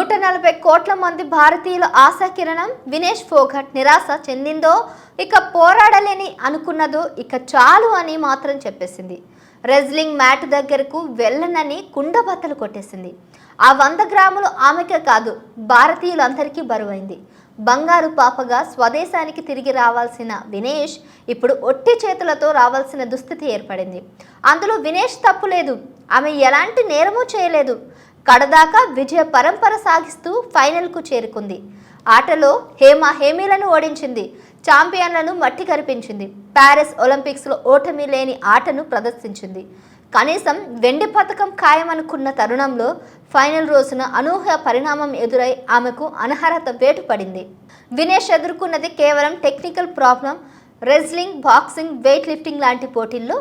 140 కోట్ల మంది భారతీయుల ఆశాకిరణం వినేష్ ఫోగట్ నిరాశ చెందిందో, ఇక పోరాడలేని అనుకున్నదో ఇక చాలు అని మాత్రం చెప్పేసింది. రెజ్లింగ్ మ్యాట్ దగ్గరకు వెళ్ళనని కుండబద్దలు కొట్టేసింది. ఆ 100 గ్రాములు ఆమెకే కాదు, భారతీయులందరికీ బరువైంది. బంగారు పాపగా స్వదేశానికి తిరిగి రావాల్సిన వినేష్ ఇప్పుడు ఒట్టి చేతులతో రావాల్సిన దుస్థితి ఏర్పడింది. అందులో వినేష్ తప్పు లేదు, ఆమె ఎలాంటి నేరమూ చేయలేదు. కడదాకా విజయ పరంపర సాగిస్తూ ఫైనల్కు చేరుకుంది. ఆటలో హేమీలను ఓడించింది, ఛాంపియన్లను మట్టి కరిపించింది. ప్యారిస్ ఒలింపిక్స్లో ఓటమి లేని ఆటను ప్రదర్శించింది. కనీసం వెండి పథకం ఖాయమనుకున్న తరుణంలో ఫైనల్ రోజున అనూహ్య పరిణామం ఎదురై ఆమెకు అనర్హత వేటు పడింది. వినేష్ ఎదుర్కొన్నది కేవలం technical problem. Wrestling, boxing, weight lifting లాంటి పోటీల్లో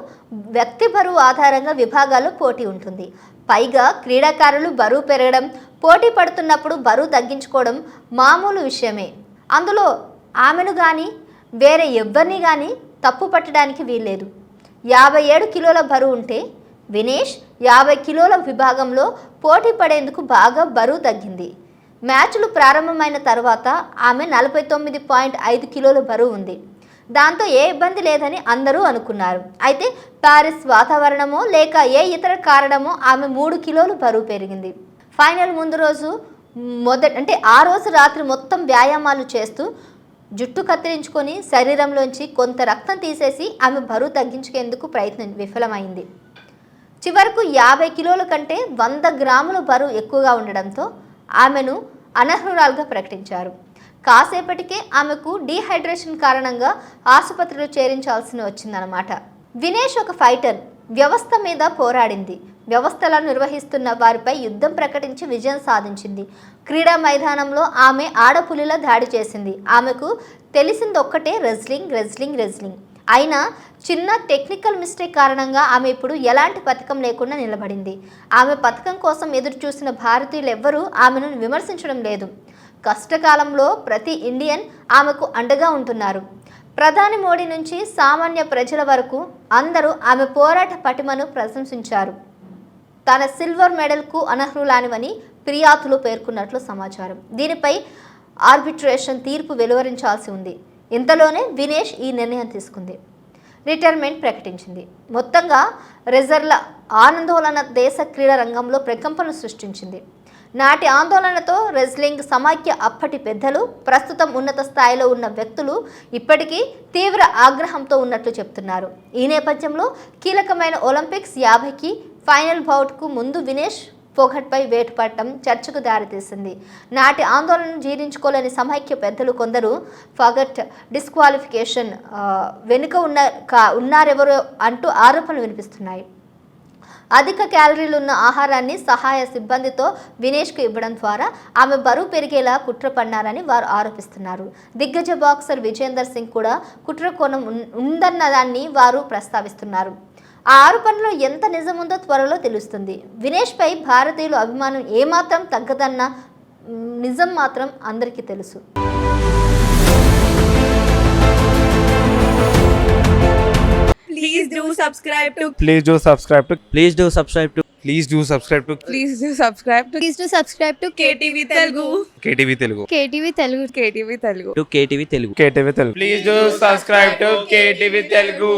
వ్యక్తి బరువు ఆధారంగా విభాగాల్లో పోటీ ఉంటుంది. పైగా క్రీడాకారులు బరువు పెరగడం, పోటీ పడుతున్నప్పుడు బరువు తగ్గించుకోవడం మామూలు విషయమే. అందులో ఆమెను కానీ వేరే ఎవ్వరిని కానీ తప్పు పట్టడానికి వీల్లేదు. 57 కిలోల బరువు ఉంటే వినేష్ 50 కిలోల విభాగంలో పోటీ పడేందుకు బాగా బరువు తగ్గింది. మ్యాచ్లు ప్రారంభమైన తర్వాత ఆమె 49.5 కిలోల బరువు ఉంది. దాంతో ఏ ఇబ్బంది లేదని అందరూ అనుకున్నారు. అయితే ప్యారిస్ వాతావరణమో లేక ఏ ఇతర కారణమో ఆమె 3 కిలోలు బరువు పెరిగింది. ఫైనల్ ముందు రోజు ఆ రోజు రాత్రి మొత్తం వ్యాయామాలు చేస్తూ జుట్టు కత్తిరించుకొని శరీరంలోంచి కొంత రక్తం తీసేసి ఆమె బరువు తగ్గించుకేందుకు ప్రయత్నం విఫలమైంది. చివరకు 50 కిలోల కంటే 100 గ్రాముల బరువు ఎక్కువగా ఉండడంతో ఆమెను అనర్హురాలుగా ప్రకటించారు. కాసేపటికే ఆమెకు డీహైడ్రేషన్ కారణంగా ఆసుపత్రిలో చేరించాల్సి వచ్చిందన్నమాట. వినేష్ ఒక ఫైటర్, వ్యవస్థ మీద పోరాడింది. వ్యవస్థలను నిర్వహిస్తున్న వారిపై యుద్ధం ప్రకటించి విజయం సాధించింది. క్రీడా మైదానంలో ఆమె ఆడపులిలా దాడి చేసింది. ఆమెకు తెలిసింది ఒక్కటే, రెజ్లింగ్. అయినా చిన్న టెక్నికల్ మిస్టేక్ కారణంగా ఆమె ఇప్పుడు ఎలాంటి పథకం లేకుండా నిలబడింది. ఆమె పథకం కోసం ఎదురు చూసిన భారతీయులు ఎవ్వరూ ఆమెను విమర్శించడం లేదు. కష్టకాలంలో ప్రతి ఇండియన్ ఆమెకు అండగా ఉంటున్నారు. ప్రధాని మోడీ నుంచి సామాన్య ప్రజల వరకు అందరూ ఆమె పోరాట పటిమను ప్రశంసించారు. తన సిల్వర్ మెడల్కు అనర్హులానివని ఫిర్యాదులు పేర్కొన్నట్లు సమాచారం. దీనిపై ఆర్బిట్రేషన్ తీర్పు వెలువరించాల్సి ఉంది. ఇంతలోనే వినేష్ ఈ నిర్ణయం తీసుకుంది, రిటైర్మెంట్ ప్రకటించింది. మొత్తంగా రెజ్లర్ల ఆందోళన దేశ క్రీడా రంగంలో ప్రకంపనలు సృష్టించింది. నాటి ఆందోళనతో రెజ్లింగ్ సమాఖ్య అప్పటి పెద్దలు, ప్రస్తుతం ఉన్నత స్థాయిలో ఉన్న వ్యక్తులు ఇప్పటికీ తీవ్ర ఆగ్రహంతో ఉన్నట్లు చెప్తున్నారు. ఈ నేపథ్యంలో కీలకమైన ఒలింపిక్స్ 50కి ఫైనల్ బౌట్కు ముందు వినేష్ ఫోగట్పై వేటు పడటం చర్చకు దారితీసింది. నాటి ఆందోళనను జీర్ణించుకోలేని సమైక్య పెద్దలు కొందరు ఫోగట్ డిస్క్వాలిఫికేషన్ వెనుక ఉన్నారెవరో అంటూ ఆరోపణలు వినిపిస్తున్నాయి. అధిక క్యాలరీలు ఉన్న ఆహారాన్ని సహాయ సిబ్బందితో వినేష్కు ఇవ్వడం ద్వారా ఆమె బరువు పెరిగేలా కుట్ర పన్నారని వారు ఆరోపిస్తున్నారు. దిగ్గజ బాక్సర్ విజేందర్ సింగ్ కూడా కుట్ర కోణం ఉందన్నదాన్ని వారు ప్రస్తావిస్తున్నారు. ఆ ఆరోపణలో ఎంత నిజముందో త్వరలో తెలుస్తుంది. వినేష్పై భారతీయుల అభిమానం ఏమాత్రం తగ్గదన్న నిజం మాత్రం అందరికీ తెలుసు. Please do subscribe to Please do subscribe to Please do subscribe to Please do subscribe to Please do subscribe to Please do subscribe to KTV Telugu KTV Telugu. KTV Telugu. KTV Telugu KTV Telugu. Please do subscribe to KTV Telugu.